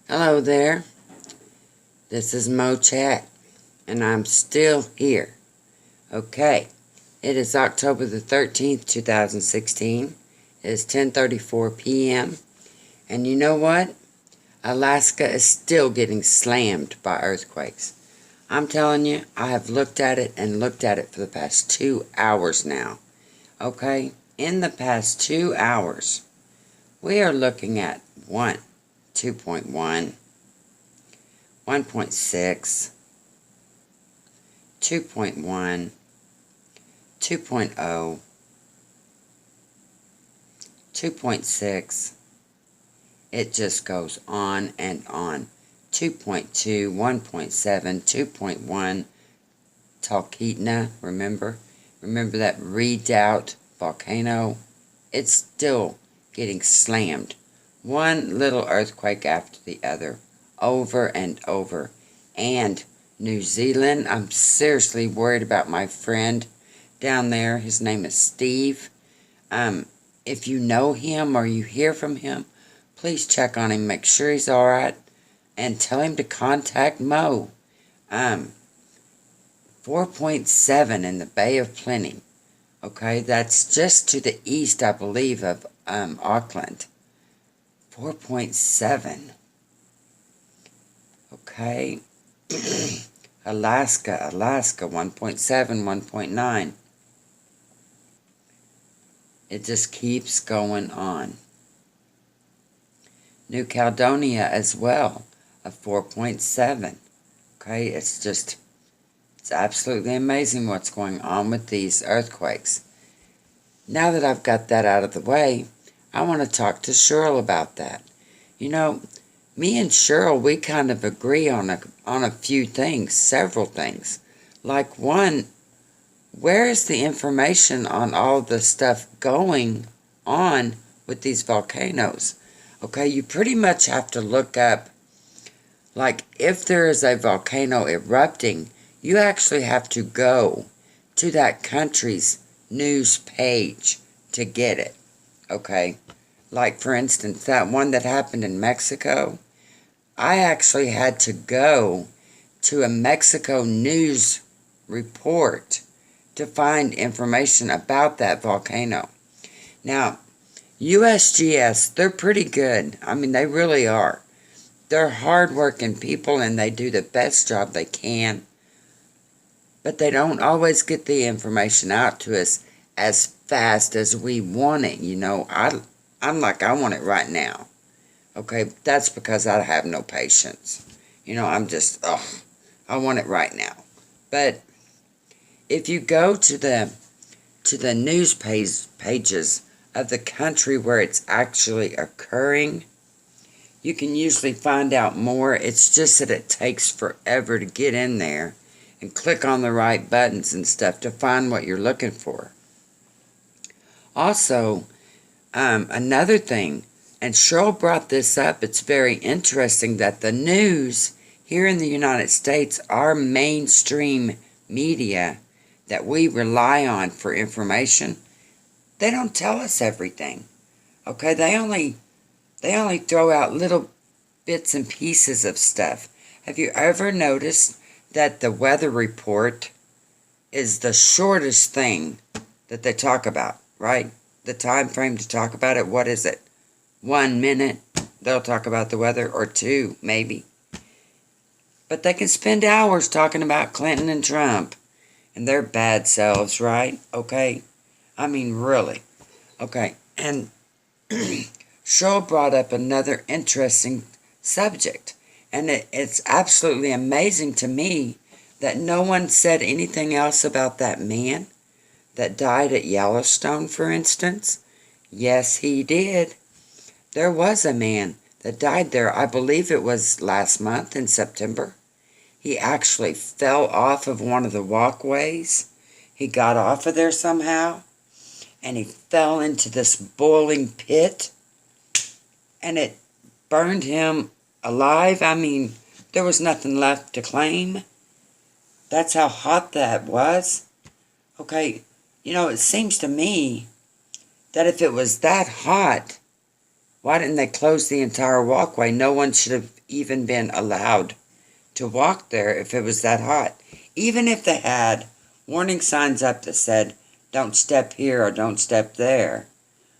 Hello there, this is Mo Chat, and I'm still here. Okay, it is October the 13th, 2016. It is 10:34 p.m. And you know what? Alaska is still getting slammed by earthquakes. I'm telling you, I have looked at it and looked at it for the past 2 hours now. Okay, in the past 2 hours, we are looking at 2.1, 1.6, 2.1, 2.0, 2.6. It just goes on and on. 2.2, 1.7, 2.1, Talkeetna, remember? Remember that redoubt volcano? It's still getting slammed. One little earthquake after the other, over and over. And New Zealand, I'm seriously worried about my friend down there. His name is Steve. If you know him or you hear from him, please check on him, make sure he's alright, and tell him to contact Mo. 4.7 in the Bay of Plenty. Okay, that's just to the east, I believe, of Auckland. 4.7. Okay. Alaska, 1.7, 1.9. It just keeps going on. New Caledonia as well, a 4.7. Okay, it's absolutely amazing what's going on with these earthquakes. Now that I've got that out of the way, I want to talk to Cheryl about that. You know, me and Cheryl, we kind of agree on a few things, several things. Like one, where is the information on all the stuff going on with these volcanoes? Okay, you pretty much have to look up, like if there is a volcano erupting, you actually have to go to that country's news page to get it. Okay, like for instance, that one that happened in Mexico, I actually had to go to a Mexico news report to find information about that volcano. Now, USGS, they're pretty good. I mean, they really are. They're hard-working people, and they do the best job they can. But they don't always get the information out to us as fast as we want it. You know, I'm like, I want it right now. Okay, that's because I have no patience. You know, I'm just, I want it right now. But if you go to the news pages of the country where it's actually occurring, you can usually find out more. It's just that it takes forever to get in there and click on the right buttons and stuff to find what you're looking for. Also, another thing, and Cheryl brought this up, it's very interesting that the news here in the United States, our mainstream media that we rely on for information, they don't tell us everything. Okay, they only throw out little bits and pieces of stuff. Have you ever noticed that the weather report is the shortest thing that they talk about, right? The time frame to talk about it, what is it? 1 minute, they'll talk about the weather, or 2, maybe. But they can spend hours talking about Clinton and Trump and their bad selves, right? Okay? I mean, really. Okay, and Cheryl brought up another interesting subject. And it's absolutely amazing to me that no one said anything else about that man that died at Yellowstone, for instance. Yes, he did. There was a man that died there. I believe it was last month in September. He actually fell off of one of the walkways. He got off of there somehow, and he fell into this boiling pit, and it burned him alive. I mean, there was nothing left to claim. That's how hot that was. Okay, you know, it seems to me that if it was that hot, Why didn't they close the entire walkway? No one should have even been allowed to walk there if it was that hot. Even if they had warning signs up that said, don't step here or don't step there.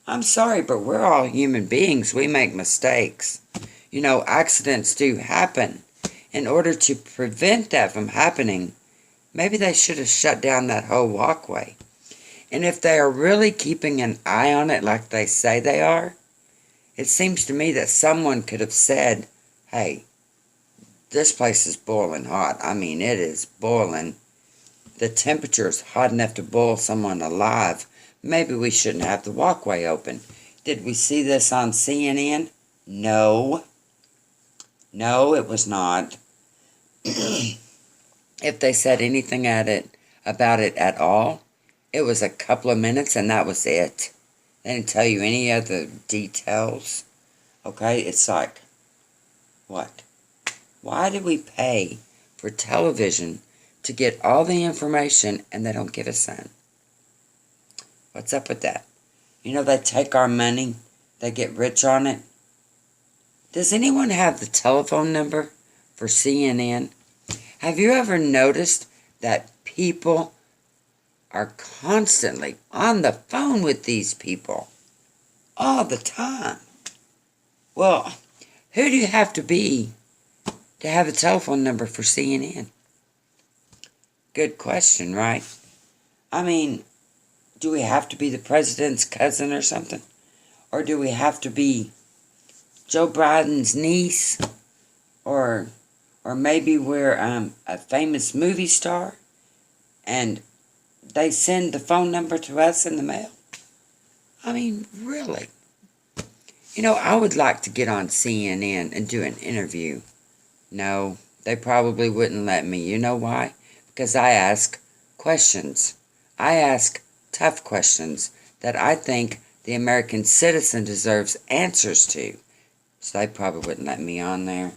I'm sorry, but we're all human beings. We make mistakes. You know, accidents do happen. In order to prevent that from happening, maybe they should have shut down that whole walkway. And if they are really keeping an eye on it like they say they are, it seems to me that someone could have said, hey, this place is boiling hot. I mean, it is boiling. The temperature is hot enough to boil someone alive. Maybe we shouldn't have the walkway open. Did we see this on CNN? No. No, it was not. If they said anything about it at all, it was a couple of minutes and that was it. They didn't tell you any other details. Okay, it's like, what? Why do we pay for television to get all the information and they don't give us none? What's up with that? You know, they take our money, they get rich on it. Does anyone have the telephone number for CNN? Have you ever noticed that people are constantly on the phone with these people all the time? Well, who do you have to be to have a telephone number for CNN? Good question, right? I mean, do we have to be the president's cousin or something? Or do we have to be Joe Biden's niece? Or maybe we're a famous movie star and they send the phone number to us in the mail? I mean, really? You know, I would like to get on CNN and do an interview. No, they probably wouldn't let me. You know why? Because I ask questions. I ask tough questions that I think the American citizen deserves answers to. So they probably wouldn't let me on there.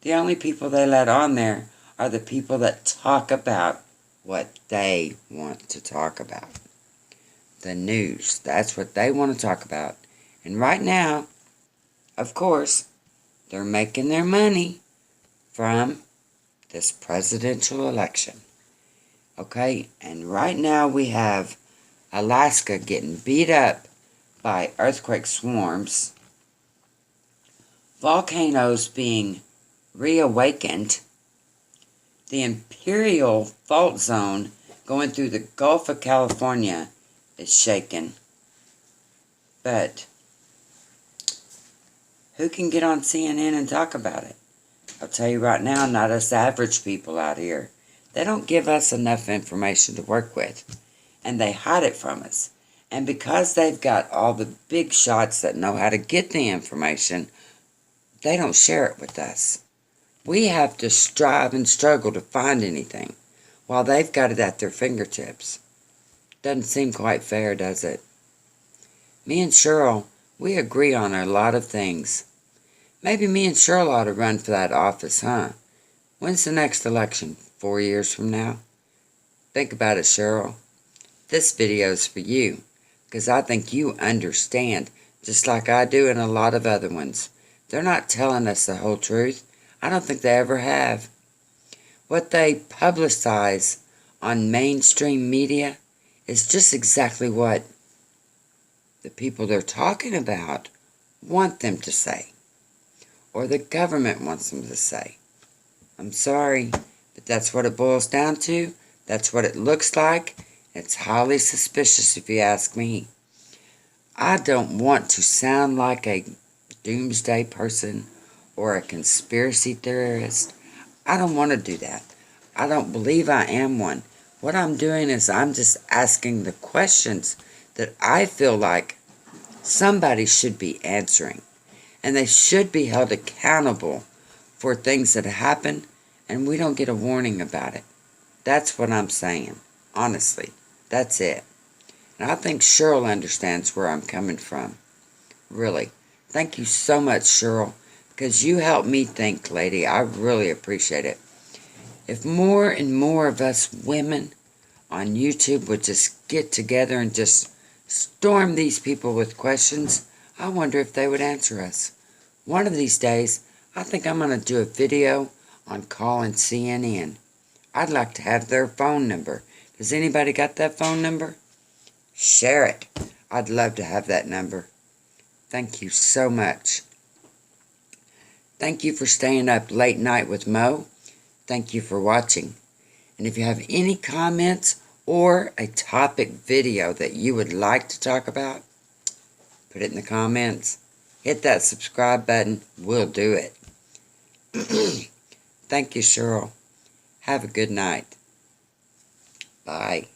The only people they let on there are the people that talk about what they want to talk about. The news, that's what they want to talk about. And right now, of course, they're making their money from this presidential election. Okay, and right now we have Alaska getting beat up by earthquake swarms, volcanoes being reawakened, the imperial fault zone going through the Gulf of California is shaken. But who can get on CNN and talk about it? I'll tell you right now, not us average people out here. They don't give us enough information to work with, and they hide it from us. And because they've got all the big shots that know how to get the information, they don't share it with us. We have to strive and struggle to find anything, while they've got it at their fingertips. Doesn't seem quite fair, does it? Me and Cheryl, we agree on a lot of things. Maybe me and Cheryl ought to run for that office, huh? When's the next election? 4 years from now? Think about it, Cheryl. This video's for you, because I think you understand, just like I do and a lot of other ones. They're not telling us the whole truth. I don't think they ever have. What they publicize on mainstream media is just exactly what the people they're talking about want them to say, or the government wants them to say. I'm sorry, but that's what it boils down to. That's what it looks like. It's highly suspicious if you ask me. I don't want to sound like a doomsday person or a conspiracy theorist. I don't want to do that. I don't believe I am one. What I'm doing is I'm just asking the questions that I feel like somebody should be answering. And they should be held accountable for things that happen and we don't get a warning about it. That's what I'm saying. Honestly, that's it. And I think Cheryl understands where I'm coming from. Really. Thank you so much, Cheryl, because you helped me think, lady. I really appreciate it. If more and more of us women on YouTube would just get together and just storm these people with questions, I wonder if they would answer us. One of these days, I think I'm going to do a video on calling CNN. I'd like to have their phone number. Does anybody got that phone number? Share it. I'd love to have that number. Thank you so much. Thank you for staying up late night with Mo. Thank you for watching. And if you have any comments or a topic video that you would like to talk about, put it in the comments. Hit that subscribe button. We'll do it. Thank you, Cheryl. Have a good night. Bye.